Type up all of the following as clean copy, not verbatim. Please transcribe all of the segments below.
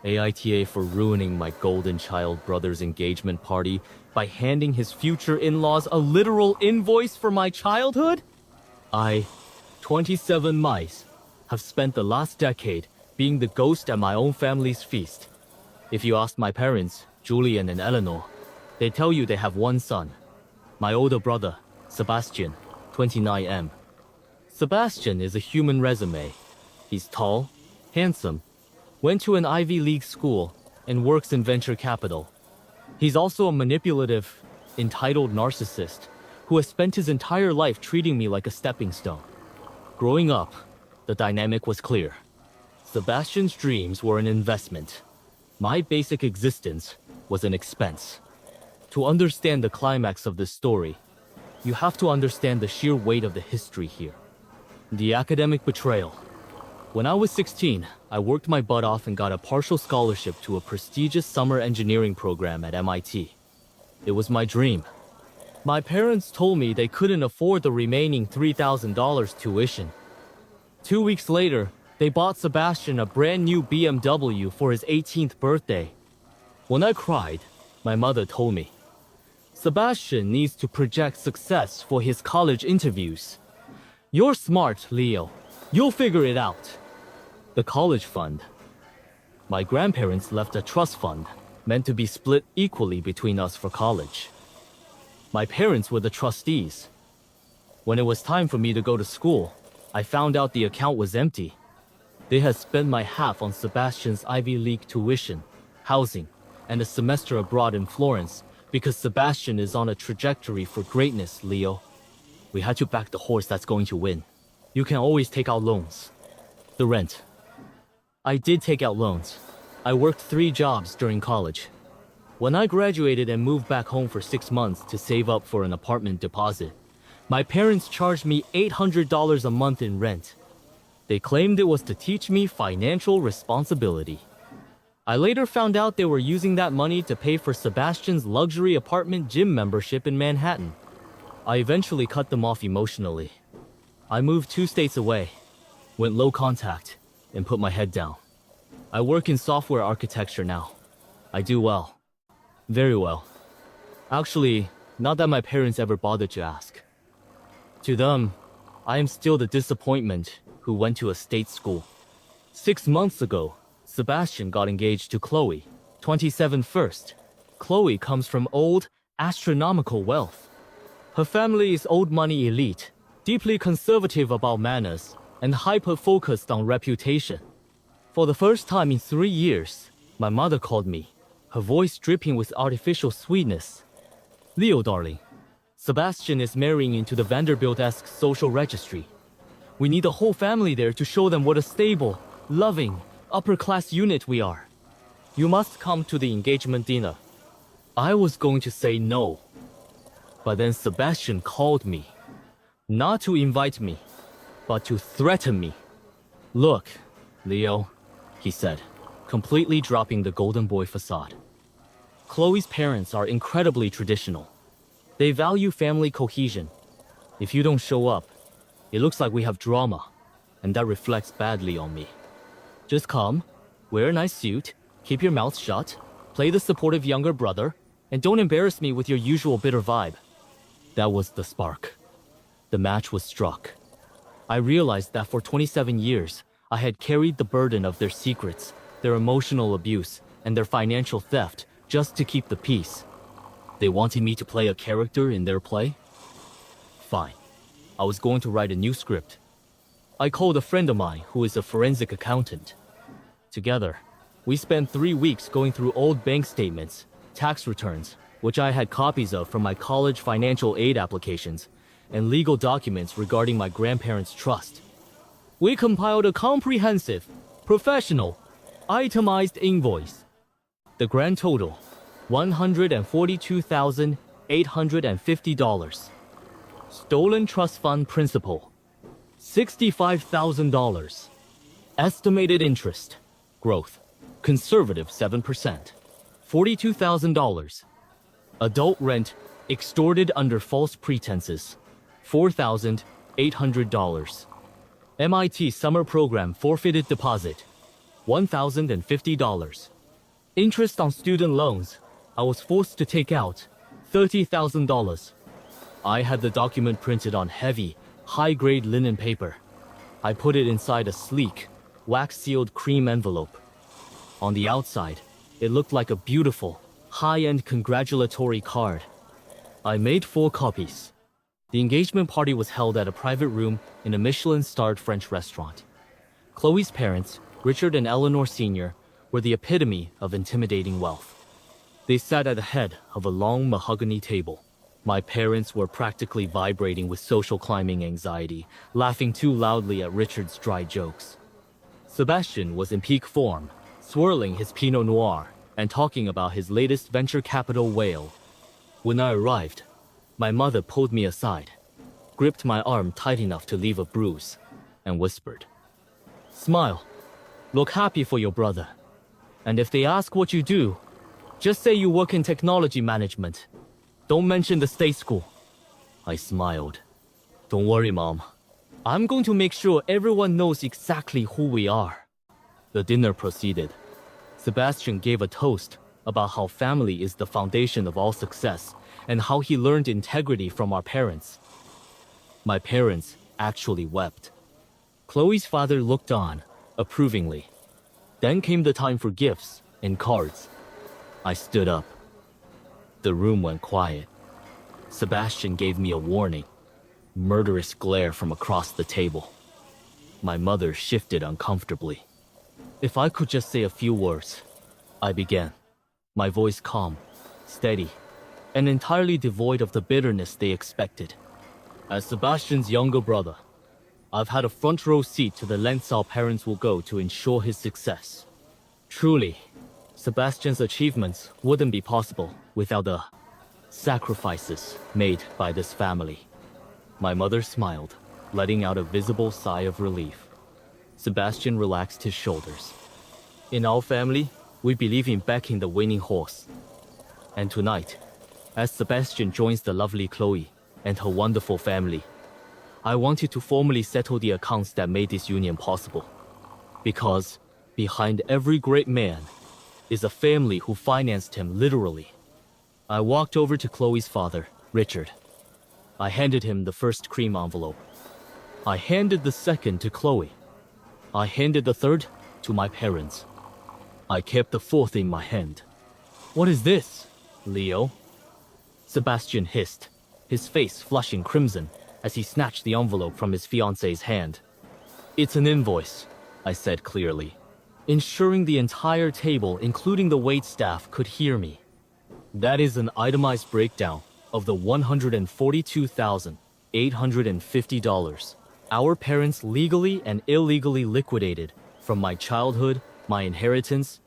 AITA for ruining my golden child brother's engagement party by handing his future in-laws a literal invoice for my childhood? I, 27 mice, have spent the last decade being the ghost at my own family's feast. If you ask my parents, Julian and Eleanor, they tell you they have one son, my older brother, Sebastian, 29M. Sebastian is a human resume. He's tall, handsome, went to an Ivy League school, and works in venture capital. He's also a manipulative, entitled narcissist who has spent his entire life treating me like a stepping stone. Growing up, the dynamic was clear. Sebastian's dreams were an investment. My basic existence was an expense. To understand the climax of this story, you have to understand the sheer weight of the history here. The academic betrayal. When I was 16, I worked my butt off and got a partial scholarship to a prestigious summer engineering program at MIT. It was my dream. My parents told me they couldn't afford the remaining $3,000 tuition. 2 weeks later, they bought Sebastian a brand new BMW for his 18th birthday. When I cried, my mother told me, "Sebastian needs to project success for his college interviews. You're smart, Leo. You'll figure it out." The college fund. My grandparents left a trust fund meant to be split equally between us for college. My parents were the trustees. When it was time for me to go to school, I found out the account was empty. They had spent my half on Sebastian's Ivy League tuition, housing, and a semester abroad in Florence because Sebastian is on a trajectory for greatness, Leo. We had to back the horse that's going to win. You can always take out loans. The rent. I did take out loans. I worked 3 jobs during college. When I graduated and moved back home for 6 months to save up for an apartment deposit, my parents charged me $800 a month in rent. They claimed it was to teach me financial responsibility. I later found out they were using that money to pay for Sebastian's luxury apartment gym membership in Manhattan. I eventually cut them off emotionally. I moved 2 states away, went low contact, and put my head down. I work in software architecture now. I do well. Very well. Actually, not that my parents ever bothered to ask. To them, I am still the disappointment who went to a state school. 6 months ago, Sebastian got engaged to Chloe, 27 first. Chloe comes from old, astronomical wealth. Her family is old money elite, deeply conservative about manners, and hyper-focused on reputation. For the first time in 3 years, my mother called me, her voice dripping with artificial sweetness. "Leo, darling, Sebastian is marrying into the Vanderbilt-esque social registry. We need the whole family there to show them what a stable, loving, upper-class unit we are. You must come to the engagement dinner." I was going to say no, but then Sebastian called me, not to invite me, but to threaten me. "Look, Leo," he said, completely dropping the golden boy facade. "Chloe's parents are incredibly traditional. They value family cohesion. If you don't show up, it looks like we have drama, and that reflects badly on me. Just come, wear a nice suit, keep your mouth shut, play the supportive younger brother, and don't embarrass me with your usual bitter vibe." That was the spark. The match was struck. I realized that for 27 years, I had carried the burden of their secrets, their emotional abuse, and their financial theft just to keep the peace. They wanted me to play a character in their play? Fine. I was going to write a new script. I called a friend of mine who is a forensic accountant. Together, we spent 3 weeks going through old bank statements, tax returns, which I had copies of from my college financial aid applications, and legal documents regarding my grandparents' trust. We compiled a comprehensive, professional, itemized invoice. The grand total, $142,850. Stolen trust fund principal, $65,000. Estimated interest, growth, conservative 7%, $42,000. Adult rent extorted under false pretenses, $4,800. MIT summer program forfeited deposit, $1,050. Interest on student loans. I was forced to take out $30,000. I had the document printed on heavy, high-grade linen paper. I put it inside a sleek, wax-sealed cream envelope. On the outside, it looked like a beautiful, high-end congratulatory card. I made 4 copies. The engagement party was held at a private room in a Michelin-starred French restaurant. Chloe's parents, Richard and Eleanor Sr., were the epitome of intimidating wealth. They sat at the head of a long mahogany table. My parents were practically vibrating with social climbing anxiety, laughing too loudly at Richard's dry jokes. Sebastian was in peak form, swirling his Pinot Noir and talking about his latest venture capital whale. When I arrived, my mother pulled me aside, gripped my arm tight enough to leave a bruise, and whispered, "Smile. Look happy for your brother. And if they ask what you do, just say you work in technology management. Don't mention the state school." I smiled. "Don't worry, Mom. I'm going to make sure everyone knows exactly who we are." The dinner proceeded. Sebastian gave a toast about how family is the foundation of all success and how he learned integrity from our parents. My parents actually wept. Chloe's father looked on, approvingly. Then came the time for gifts and cards. I stood up. The room went quiet. Sebastian gave me a warning. Murderous glare from across the table. My mother shifted uncomfortably. If I could just say a few words, I began, my voice calm, steady, and entirely devoid of the bitterness they expected. As Sebastian's younger brother, I've had a front row seat to the lengths our parents will go to ensure his success. Truly, Sebastian's achievements wouldn't be possible without the sacrifices made by this family. My mother smiled, letting out a visible sigh of relief. Sebastian relaxed his shoulders. In our family, we believe in backing the winning horse. And tonight, as Sebastian joins the lovely Chloe and her wonderful family, I wanted to formally settle the accounts that made this union possible. Because behind every great man is a family who financed him literally. I walked over to Chloe's father, Richard. I handed him the first cream envelope. I handed the second to Chloe. I handed the third to my parents. I kept the fourth in my hand. "What is this, Leo?" Sebastian hissed, his face flushing crimson as he snatched the envelope from his fiancée's hand. "It's an invoice," I said clearly, ensuring the entire table, including the waitstaff, could hear me. "That is an itemized breakdown of the $142,850 our parents legally and illegally liquidated from my childhood, my inheritance,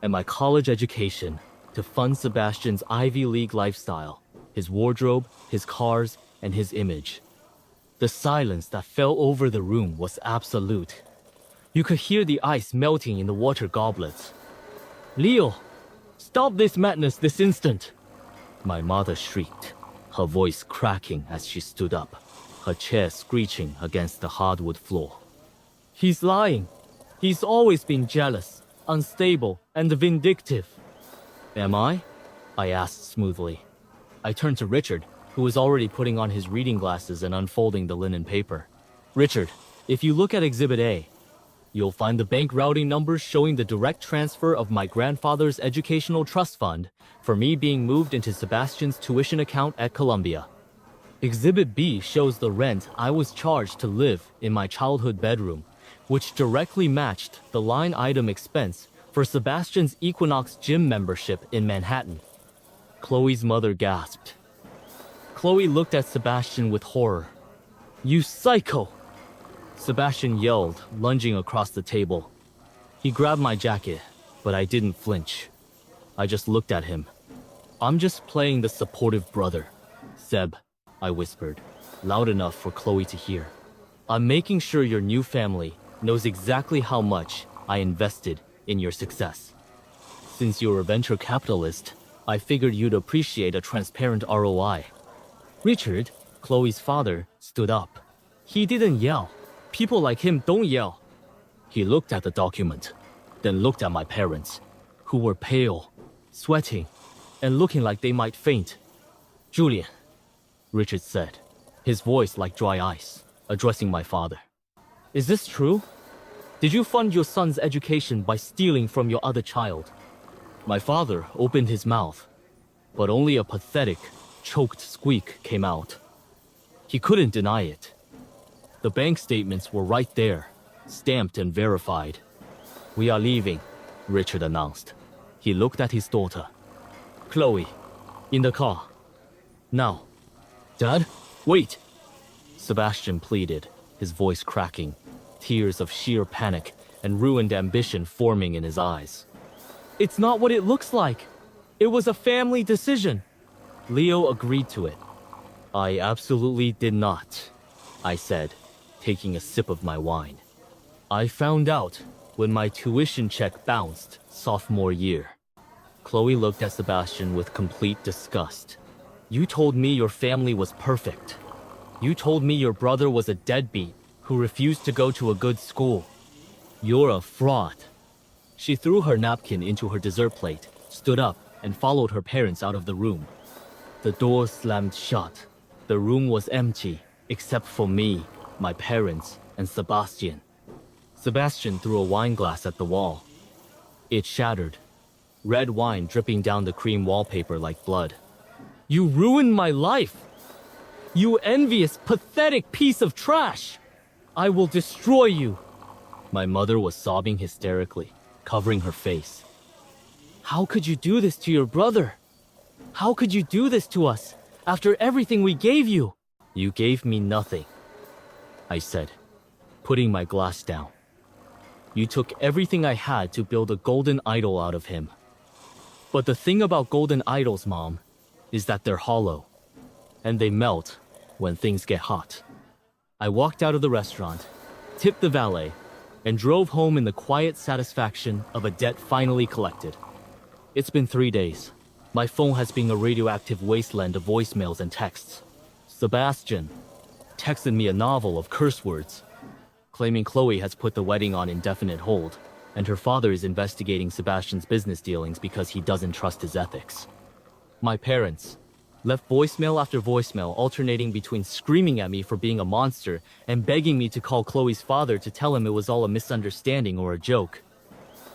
and my college education to fund Sebastian's Ivy League lifestyle, his wardrobe, his cars, and his image." The silence that fell over the room was absolute. You could hear the ice melting in the water goblets. "Leo, stop this madness this instant!" My mother shrieked, her voice cracking as she stood up, her chair screeching against the hardwood floor. "He's lying. He's always been jealous, unstable, and vindictive." "Am I?" I asked smoothly. I turned to Richard, who was already putting on his reading glasses and unfolding the linen paper. "Richard, if you look at Exhibit A, you'll find the bank routing numbers showing the direct transfer of my grandfather's educational trust fund for me being moved into Sebastian's tuition account at Columbia. Exhibit B shows the rent I was charged to live in my childhood bedroom, which directly matched the line item expense for Sebastian's Equinox gym membership in Manhattan." Chloe's mother gasped. Chloe looked at Sebastian with horror. "You psycho!" Sebastian yelled, lunging across the table. He grabbed my jacket, but I didn't flinch. I just looked at him. "I'm just playing the supportive brother, Seb," I whispered, loud enough for Chloe to hear. "I'm making sure your new family knows exactly how much I invested in your success. Since you're a venture capitalist, I figured you'd appreciate a transparent ROI." Richard, Chloe's father, stood up. He didn't yell. People like him don't yell. He looked at the document, then looked at my parents. who were pale, sweating, and looking like they might faint. "Julian," Richard said, his voice like dry ice, addressing my father. "Is this true? Did you fund your son's education by stealing from your other child?" My father opened his mouth, but only a pathetic, choked squeak came out. He couldn't deny it. The bank statements were right there, stamped and verified. "We are leaving," Richard announced. He looked at his daughter. "Chloe, in the car. Now." "Dad, wait!" Sebastian pleaded, his voice cracking, tears of sheer panic and ruined ambition forming in his eyes. "It's not what it looks like. It was a family decision." Leo agreed to it. "I absolutely did not," I said, taking a sip of my wine. "I found out when my tuition check bounced sophomore year." Chloe looked at Sebastian with complete disgust. "You told me your family was perfect. You told me your brother was a deadbeat who refused to go to a good school. You're a fraud." She threw her napkin into her dessert plate, stood up, and followed her parents out of the room. The door slammed shut. The room was empty, except for me, my parents, and Sebastian. Sebastian threw a wine glass at the wall. It shattered, red wine dripping down the cream wallpaper like blood. "You ruined my life! You envious, pathetic piece of trash! I will destroy you!" My mother was sobbing hysterically, covering her face. "How could you do this to your brother? How could you do this to us after everything we gave you?" "You gave me nothing," I said, putting my glass down. "You took everything I had to build a golden idol out of him. But the thing about golden idols, Mom, is that they're hollow, and they melt when things get hot." I walked out of the restaurant, tipped the valet, and drove home in the quiet satisfaction of a debt finally collected. It's been 3 days. My phone has been a radioactive wasteland of voicemails and texts. Sebastian texted me a novel of curse words, claiming Chloe has put the wedding on indefinite hold, and her father is investigating Sebastian's business dealings because he doesn't trust his ethics. My parents left voicemail after voicemail, alternating between screaming at me for being a monster and begging me to call Chloe's father to tell him it was all a misunderstanding or a joke.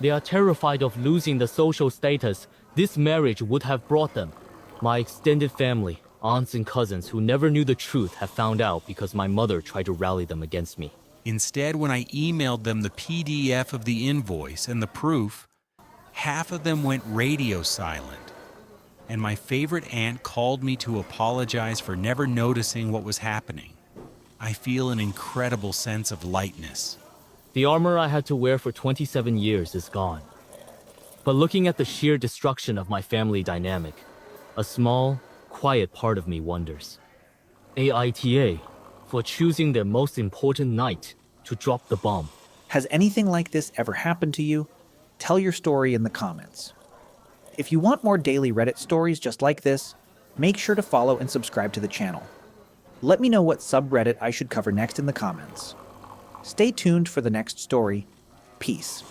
They are terrified of losing the social status this marriage would have brought them. My extended family, aunts and cousins who never knew the truth, have found out because my mother tried to rally them against me. Instead, when I emailed them the PDF of the invoice and the proof, half of them went radio silent. And my favorite aunt called me to apologize for never noticing what was happening. I feel an incredible sense of lightness. The armor I had to wear for 27 years is gone. But looking at the sheer destruction of my family dynamic, a small, quiet part of me wonders. AITA for choosing their most important night to drop the bomb. Has anything like this ever happened to you? Tell your story in the comments. If you want more daily Reddit stories just like this, make sure to follow and subscribe to the channel. Let me know what subreddit I should cover next in the comments. Stay tuned for the next story. Peace.